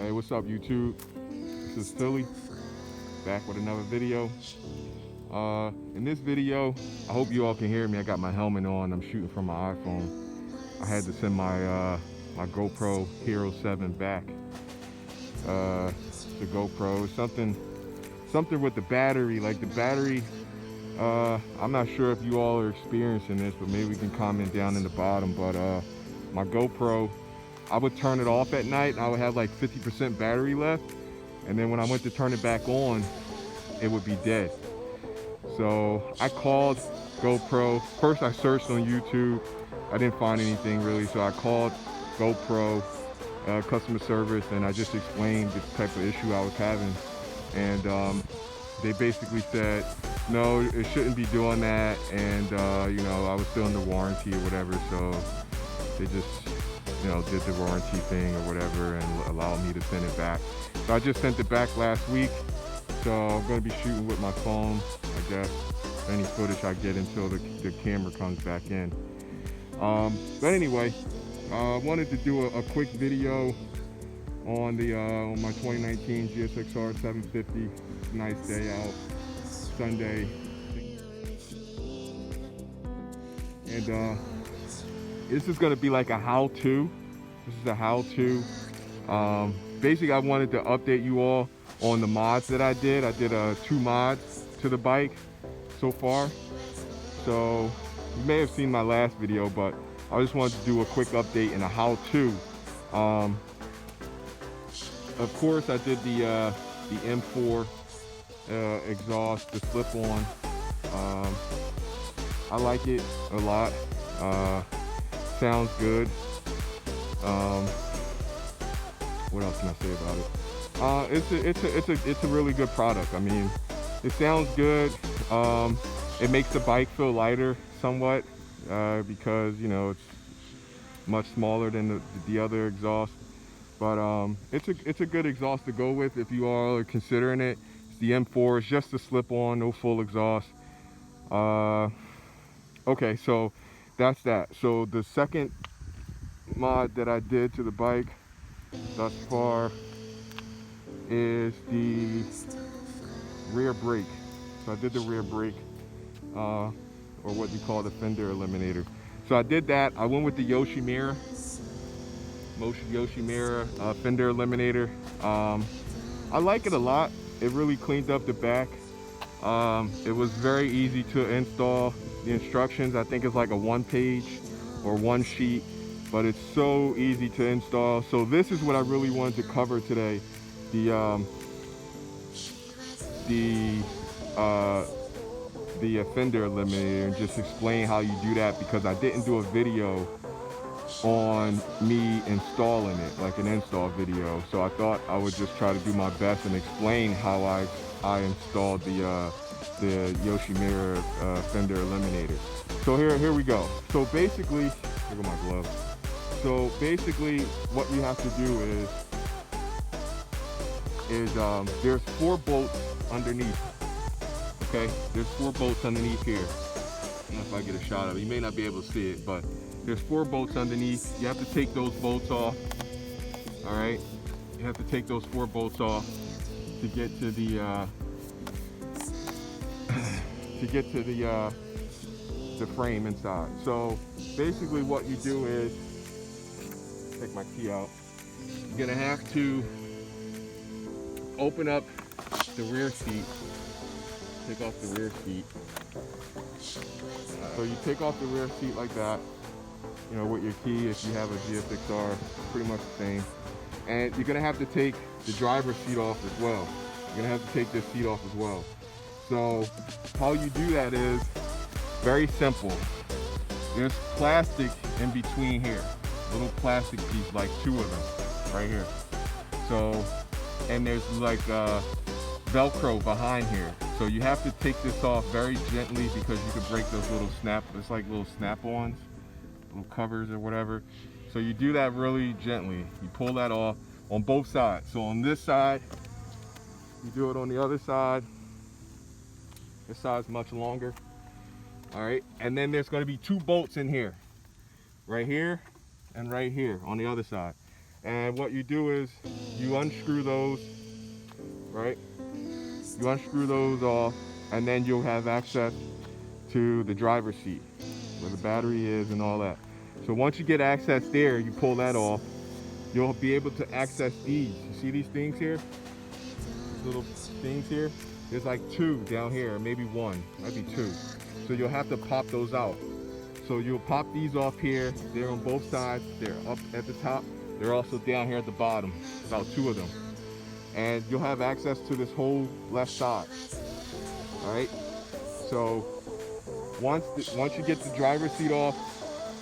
Hey, what's up YouTube? This is Philly, back with another video. In this video, I hope you all can hear me. I got my helmet on, I'm shooting from my iPhone. I had to send my my GoPro Hero 7 back. The GoPro, something with the battery, like the battery, I'm not sure if you all are experiencing this, but maybe we can comment down in the bottom, but my GoPro, I would turn it off at night and I would have like 50% battery left, and then when I went to turn it back on, it would be dead. So I called GoPro. First I searched on YouTube, I didn't find anything really, so I called GoPro customer service and I just explained the type of issue I was having, and they basically said no, it shouldn't be doing that, and you know, I was still in the warranty or whatever, so they just, you know, did the warranty thing or whatever and allowed me to send it back. So I just sent it back last week, so I'm going to be shooting with my phone, I guess, any footage I get until the camera comes back in. But anyway, I wanted to do a quick video on my 2019 Gsxr 750. Nice day out, Sunday, and this is going to be like a how-to. This is a how-to. Basically, I wanted to update you all on the mods that I did. I did 2 mods to the bike so far. So you may have seen my last video, but I just wanted to do a quick update and a how-to. Of course, I did the M4 exhaust, the slip-on. I like it a lot. Sounds good. What else can I say about it? It's a really good product. I mean, it sounds good. It makes the bike feel lighter somewhat because, you know, it's much smaller than the other exhaust. But it's a good exhaust to go with if you all are considering it. It's the M4. It's just a slip-on, no full exhaust. Okay, so that's that. So the second mod that I did to the bike thus far is the rear brake. So I did the rear brake, or what you call the Fender Eliminator. So I did that. I went with the Yoshirmura Fender Eliminator. I like it a lot. It really cleaned up the back. It was very easy to install. The instructions, I think, is like a 1-page or 1 sheet, but it's so easy to install. So this is what I really wanted to cover today, the Fender Eliminator, and just explain how you do that, because I didn't do a video on me installing it, like an install video. So I thought I would just try to do my best and explain how I installed the Yoshirmura Fender Eliminator. So here we go. So basically, look at my gloves. So basically, what you have to do is there's 4 bolts underneath. Okay, there's 4 bolts underneath here. I don't know if I get a shot of it. You may not be able to see it, but there's 4 bolts underneath. You have to take those bolts off. All right, you have to take those 4 bolts off to get to the the frame inside. So basically what you do is, take my key out, you're gonna have to open up the rear seat, take off the rear seat. So you take off the rear seat like that, you know, with your key. If you have a Gsxr, pretty much the same. And you're gonna have to take the driver's seat off as well. You're gonna have to take this seat off as well. So how you do that is very simple. There's plastic in between here, little plastic piece, like 2 of them right here. So, and there's like Velcro behind here. So you have to take this off very gently, because you could break those little it's like little snap-ons, little covers or whatever. So you do that really gently. You pull that off on both sides. So on this side, you do it on the other side. This side's much longer. All right, and then there's going to be 2 bolts in here, right here and right here on the other side. And what you do is you unscrew those, right? You unscrew those off, and then you'll have access to the driver's seat where the battery is and all that. So once you get access there, you pull that off, you'll be able to access these. You see these things here? These little things here? There's like two down here, maybe one, might be two. So you'll have to pop those out. So you'll pop these off here. They're on both sides. They're up at the top. They're also down here at the bottom, about two of them. And you'll have access to this whole left side. All right? So once you get the driver's seat off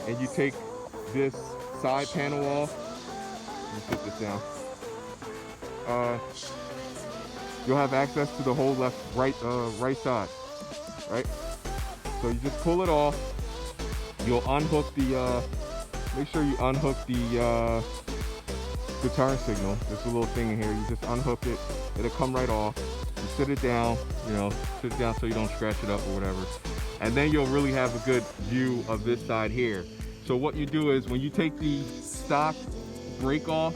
and you take this side panel off, let me sit this down. You'll have access to the whole right side, right? So you just pull it off. You'll unhook the, make sure you unhook the turn signal. There's a little thing in here. You just unhook it. It'll come right off. You sit it down, sit it down so you don't scratch it up or whatever. And then you'll really have a good view of this side here. So what you do is when you take the stock brake off,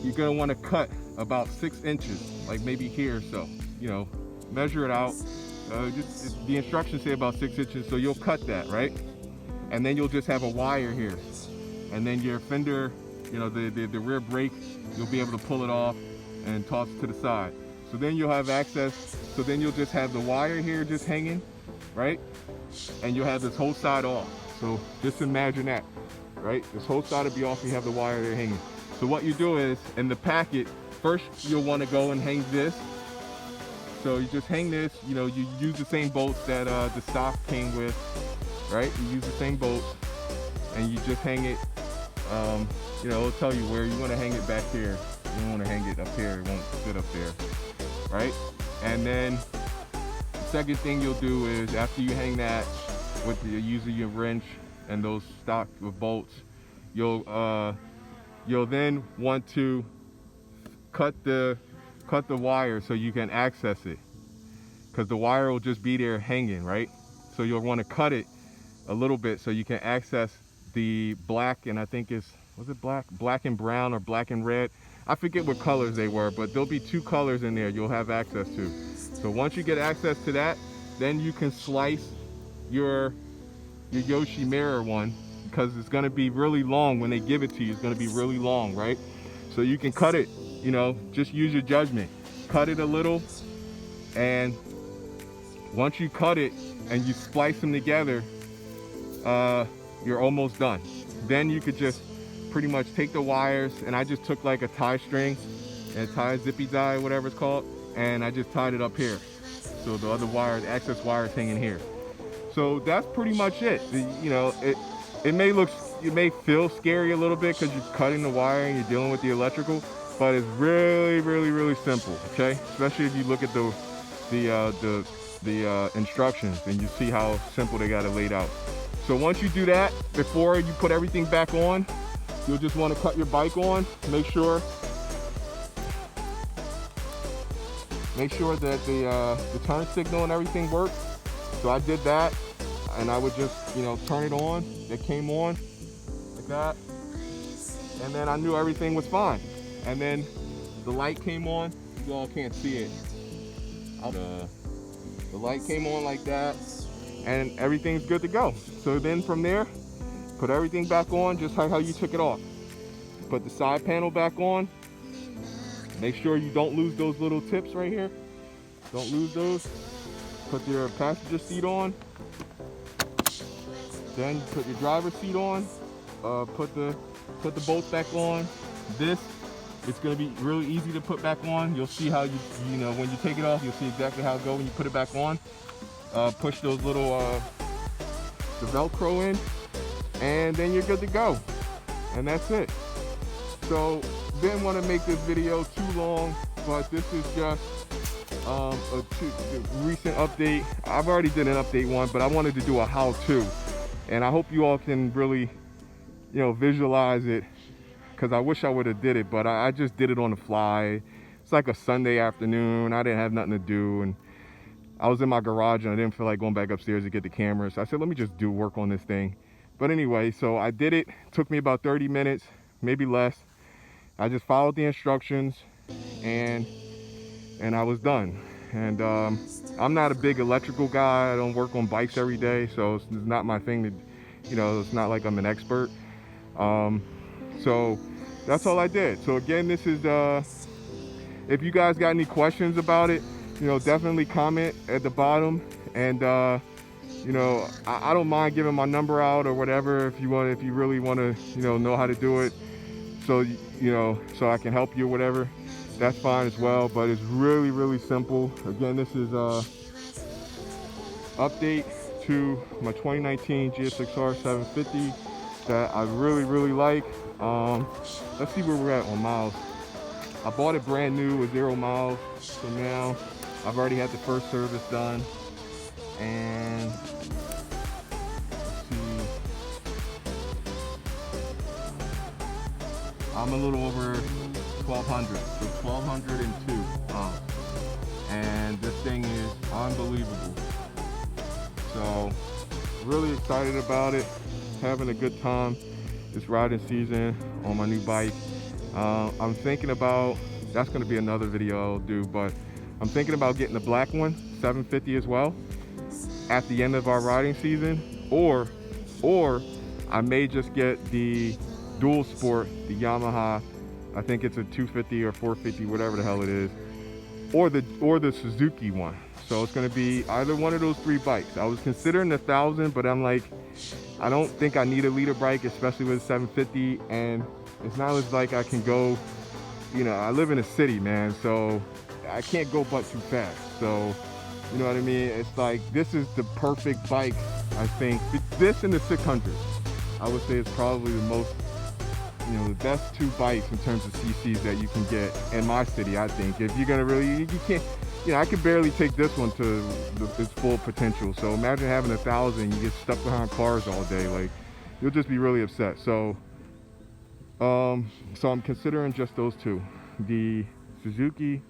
you're gonna want to cut about 6 inches, like maybe here or so. Measure it out. The instructions say about 6 inches, so you'll cut that, right? And then you'll just have a wire here. And then your fender, the rear brake, you'll be able to pull it off and toss it to the side. So then you'll have access, so then you'll just have the wire here just hanging, right? And you'll have this whole side off. So just imagine that, right? This whole side will be off, you have the wire there hanging. So what you do is, in the packet, first you'll want to go and hang this. So you just hang this, you use the same bolts that the stock came with, right? You use the same bolts, and you just hang it, it'll tell you where you want to hang it back here. You don't want to hang it up here, it won't sit up there, right? And then the second thing you'll do is, after you hang that with using your wrench and those stock with bolts, you'll then want to cut the wire so you can access it, because the wire will just be there hanging, right? So you'll want to cut it a little bit so you can access the black, and I think was it black and brown or black and red? I forget what colors they were, but there'll be 2 colors in there you'll have access to. So once you get access to that, then you can slice your Yoshirmura one, because it's going to be really long when they give it to you. It's going to be really long, right? So you can cut it, just use your judgment. Cut it a little, and once you cut it and you splice them together, you're almost done. Then you could just pretty much take the wires, and I just took like a tie string and zippy tie, whatever it's called, and I just tied it up here. So the other wire, the access wire, is hanging here. So that's pretty much it. It may feel scary a little bit because you're cutting the wire and you're dealing with the electrical, but it's really, really, really simple. Okay, especially if you look at the instructions and you see how simple they got it laid out. So once you do that, before you put everything back on, you'll just want to cut your bike on. Make sure that the turn signal and everything works. So I did that, and I would just turn it on. It came on like that, and then I knew everything was fine. And then the light came on. You all can't see it. The light came on like that, and everything's good to go. So then from there, put everything back on just like how you took it off. Put the side panel back on. Make sure you don't lose those little tips right here. Don't lose those. Put your passenger seat on. Then put your driver's seat on. Put the bolts back on. It's going to be really easy to put back on. You'll see how when you take it off, you'll see exactly how it goes when you put it back on. Push those little the Velcro in, and then you're good to go. And that's it. So didn't want to make this video too long, but this is just a recent update. I've already did an update one, but I wanted to do a how-to, and I hope you all can really visualize it, because I wish I would have did it, but I just did it on the fly. It's like a Sunday afternoon. I didn't have nothing to do, and I was in my garage and I didn't feel like going back upstairs to get the camera. So I said, let me just work on this thing. But anyway, so I did it. It took me about 30 minutes, maybe less. I just followed the instructions, and I was done. And I'm not a big electrical guy. I don't work on bikes every day, so it's not my thing to, it's not like I'm an expert. So that's all I did. So again, this is if you guys got any questions about it, definitely comment at the bottom. And I don't mind giving my number out or whatever if you really want to know how to do it, so so I can help you or whatever. That's fine as well. But it's really, really simple. Again, this is update to my 2019 Gsxr 750 that I really, really like. Let's see where we're at on miles. I bought it brand new with 0 miles, so now I've already had the first service done, and let's see, I'm a little over 1,200, so 1,202, and this thing is unbelievable. So really excited about it, having a good time this riding season on my new bike. I'm thinking about, that's going to be another video I'll do, but I'm thinking about getting the black one, 750 as well, at the end of our riding season, or I may just get the dual sport, the Yamaha, I think it's a 250 or 450, whatever the hell it is, or the Suzuki one. So it's going to be either one of those 3 bikes. I was considering 1,000, but I'm like, I don't think I need a liter bike, especially with a 750, and it's not as like I can go, I live in a city, man, so I can't go but too fast. So, you know what I mean? It's like, this is the perfect bike, I think. This and the 600, I would say it's probably the most, the best 2 bikes in terms of CCs that you can get in my city, I think. If you're gonna really, you can't, I could barely take this one to its full potential. So imagine having 1,000, you get stuck behind cars all day. Like, you'll just be really upset. So, so I'm considering just those 2. The Suzuki,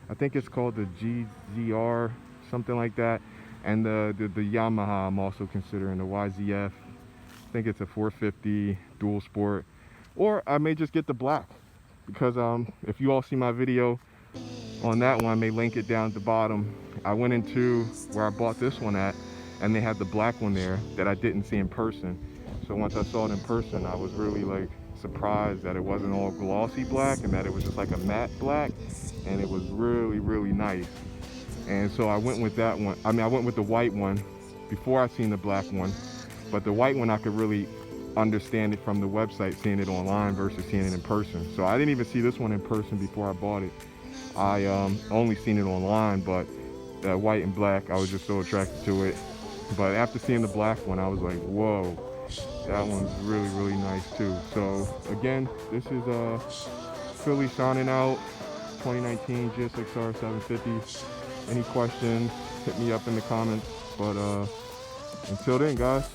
I think it's called the Gsxr, something like that. And the Yamaha, I'm also considering the YZF. I think it's a 450 dual sport. Or I may just get the black, because if you all see my video on that one, I may link it down at the bottom. I went into where I bought this one at, and they had the black one there that I didn't see in person. So once I saw it in person, I was really like surprised that it wasn't all glossy black, and that it was just like a matte black, and it was really, really nice. And so I went with that one. I went with the white one before I seen the black one, but the white one I could really understand it from the website, seeing it online versus seeing it in person. So I didn't even see this one in person before I bought it. I only seen it online, but that white and black, I was just so attracted to it. But after seeing the black one, I was like, whoa, that one's really, really nice too. So again, this is Philly signing out, 2019 Gsxr 750. Any questions, hit me up in the comments. But until then, guys.